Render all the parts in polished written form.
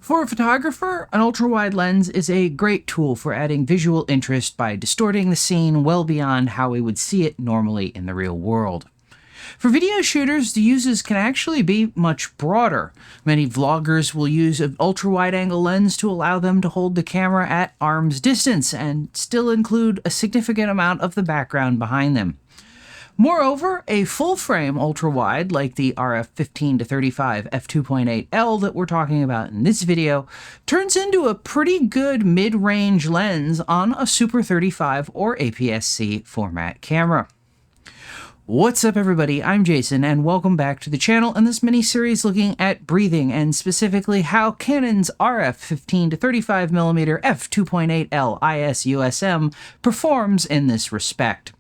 For a photographer, an ultra-wide lens is a great tool for adding visual interest by distorting the scene well beyond how we would see it normally in the real world. For video shooters, the uses can actually be much broader. Many vloggers will use an ultra-wide-angle lens to allow them to hold the camera at arm's distance and still include a significant amount of the background behind them. Moreover, a full-frame ultra-wide like the RF15-35 f2.8L that we're talking about in this video turns into a pretty good mid-range lens on a Super 35 or APS-C format camera. What's up everybody, I'm Jason and welcome back to the channel in this mini-series looking at breathing and specifically how Canon's RF15-35mm f2.8L IS USM performs in this respect.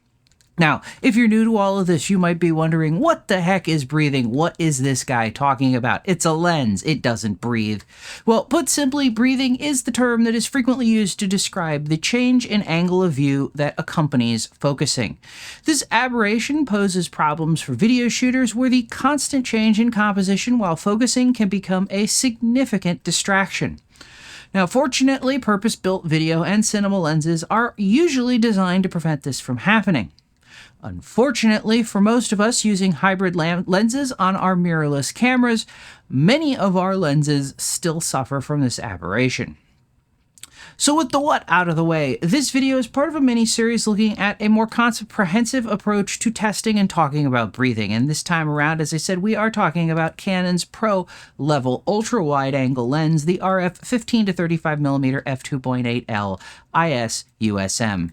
Now, if you're new to all of this, you might be wondering, what the heck is breathing? What is this guy talking about? It's a lens. It doesn't breathe. Well, put simply, breathing is the term that is frequently used to describe the change in angle of view that accompanies focusing. This aberration poses problems for video shooters where the constant change in composition while focusing can become a significant distraction. Now, fortunately, purpose-built video and cinema lenses are usually designed to prevent this from happening. Unfortunately, for most of us using hybrid lenses on our mirrorless cameras, many of our lenses still suffer from this aberration. So with the what out of the way, this video is part of a mini-series looking at a more comprehensive approach to testing and talking about breathing. And this time around, as I said, we are talking about Canon's pro-level ultra-wide-angle lens, the RF15-35mm f2.8L IS USM.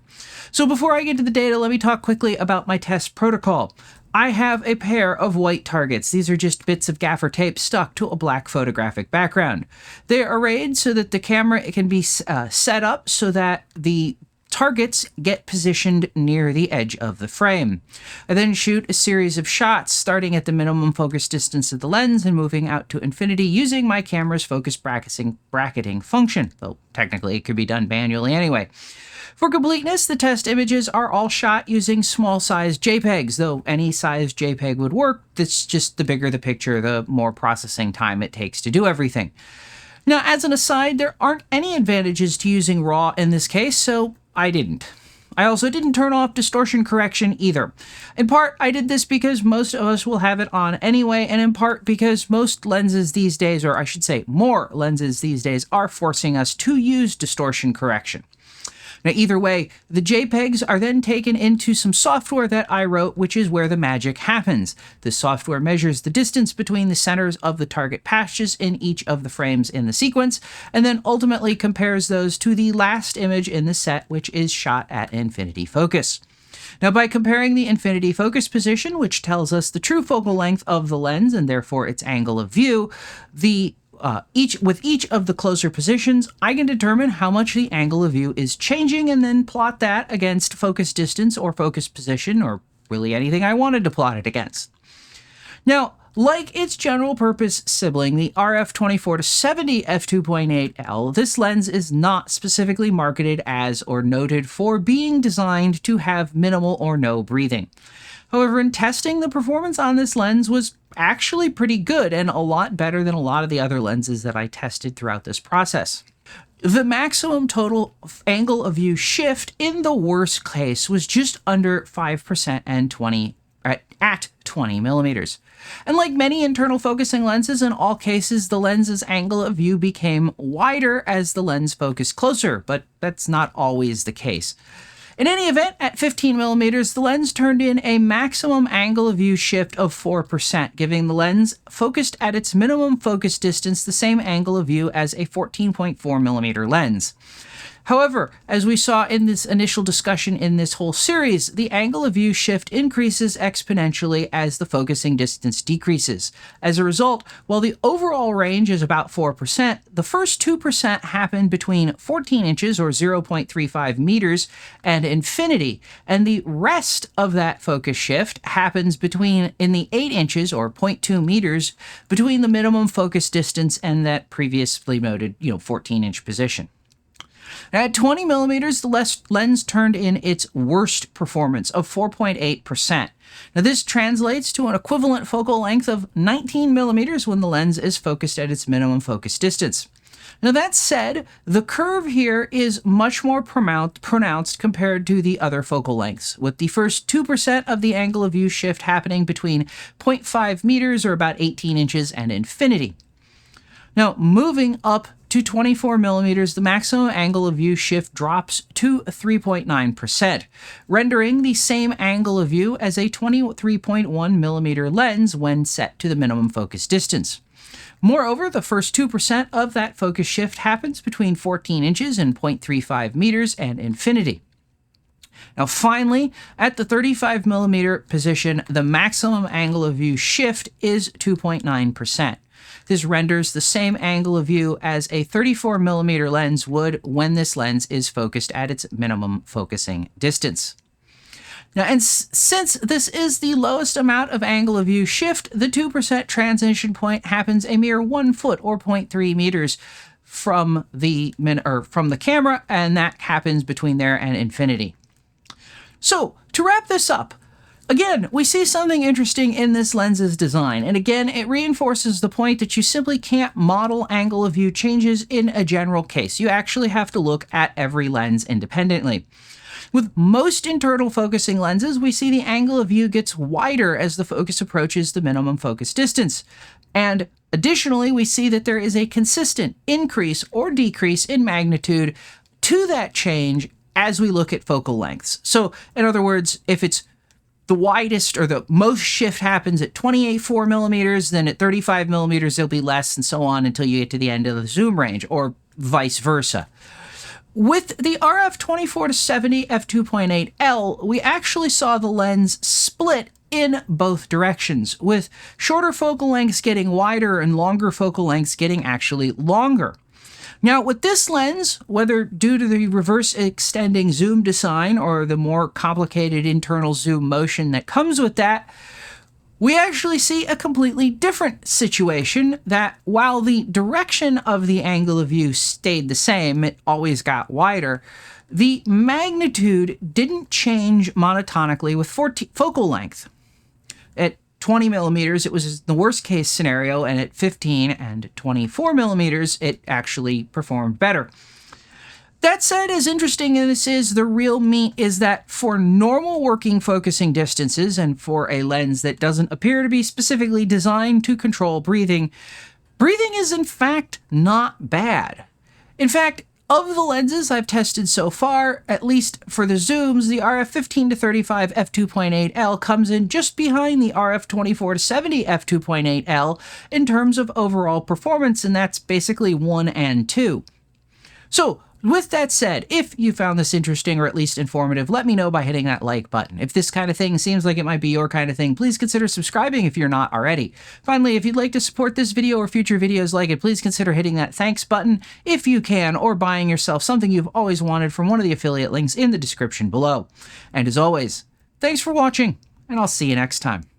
So before I get to the data, let me talk quickly about my test protocol. I have a pair of white targets. These are just bits of gaffer tape stuck to a black photographic background. They are arrayed so that the camera can be set up so that the targets get positioned near the edge of the frame. I then shoot a series of shots starting at the minimum focus distance of the lens and moving out to infinity using my camera's focus bracketing function, though technically it could be done manually anyway. For completeness, the test images are all shot using small-sized JPEGs, though any size JPEG would work. That's just the bigger the picture, the more processing time it takes to do everything. Now, as an aside, there aren't any advantages to using RAW in this case, so I didn't. I also didn't turn off distortion correction either. In part, I did this because most of us will have it on anyway, and in part because most lenses these days, or I should say more lenses these days, are forcing us to use distortion correction. Now, either way, the JPEGs are then taken into some software that I wrote, which is where the magic happens. This software measures the distance between the centers of the target patches in each of the frames in the sequence, and then ultimately compares those to the last image in the set, which is shot at infinity focus. Now, by comparing the infinity focus position, which tells us the true focal length of the lens and therefore its angle of view, with each of the closer positions, I can determine how much the angle of view is changing and then plot that against focus distance or focus position, or really anything I wanted to plot it against. Now, like its general purpose sibling, the RF24-70 f2.8L, this lens is not specifically marketed as or noted for being designed to have minimal or no breathing. However, in testing, the performance on this lens was actually pretty good and a lot better than a lot of the other lenses that I tested throughout this process. The maximum total angle of view shift in the worst case was just under 5% and at 20 millimeters. And like many internal focusing lenses, in all cases, the lens's angle of view became wider as the lens focused closer, but that's not always the case. In any event, at 15 millimeters, the lens turned in a maximum angle of view shift of 4%, giving the lens focused at its minimum focus distance the same angle of view as a 14.4 millimeter lens. However, as we saw in this initial discussion in this whole series, the angle of view shift increases exponentially as the focusing distance decreases. As a result, while the overall range is about 4%, the first 2% happen between 14 inches or 0.35 meters and infinity, and the rest of that focus shift happens in the 8 inches or 0.2 meters between the minimum focus distance and that previously noted, 14-inch position. Now, at 20 millimeters, the lens turned in its worst performance of 4.8%. Now, this translates to an equivalent focal length of 19 millimeters when the lens is focused at its minimum focus distance. Now that said, the curve here is much more pronounced compared to the other focal lengths, with the first 2% of the angle of view shift happening between 0.5 meters or about 18 inches and infinity. Now, moving up to 24 millimeters, the maximum angle of view shift drops to 3.9%, rendering the same angle of view as a 23.1 millimeter lens when set to the minimum focus distance. Moreover, the first 2% of that focus shift happens between 14 inches and 0.35 meters and infinity. Now finally, at the 35 millimeter position, the maximum angle of view shift is 2.9%. This renders the same angle of view as a 34 millimeter lens would when this lens is focused at its minimum focusing distance. Now, and since this is the lowest amount of angle of view shift, the 2% transition point happens a mere 1 foot or 0.3 meters from the camera, and that happens between there and infinity. So, to wrap this up, again, we see something interesting in this lens's design, and again, it reinforces the point that you simply can't model angle of view changes in a general case. You actually have to look at every lens independently. With most internal focusing lenses, we see the angle of view gets wider as the focus approaches the minimum focus distance. And additionally, we see that there is a consistent increase or decrease in magnitude to that change as we look at focal lengths. So, in other words, if it's the widest or the most shift happens at 28.4 millimeters, then at 35 millimeters there'll be less, and so on until you get to the end of the zoom range, or vice versa. With the RF 24-70 f2.8L, we actually saw the lens split in both directions, with shorter focal lengths getting wider and longer focal lengths getting actually longer. Now, with this lens, whether due to the reverse extending zoom design or the more complicated internal zoom motion that comes with that, we actually see a completely different situation that while the direction of the angle of view stayed the same, it always got wider, the magnitude didn't change monotonically with focal length. At 20 millimeters, it was the worst case scenario, and at 15 and 24 millimeters, it actually performed better. That said, as interesting as this is, the real meat is that for normal working focusing distances and for a lens that doesn't appear to be specifically designed to control breathing, breathing is in fact not bad. In fact, of the lenses I've tested so far, at least for the zooms, the RF 15-35 f2.8L comes in just behind the RF 24-70 f2.8L in terms of overall performance, and that's basically 1 and 2. So, with that said, if you found this interesting or at least informative, let me know by hitting that like button. If this kind of thing seems like it might be your kind of thing, please consider subscribing if you're not already. Finally, if you'd like to support this video or future videos like it, please consider hitting that thanks button if you can, or buying yourself something you've always wanted from one of the affiliate links in the description below. And as always, thanks for watching, and I'll see you next time.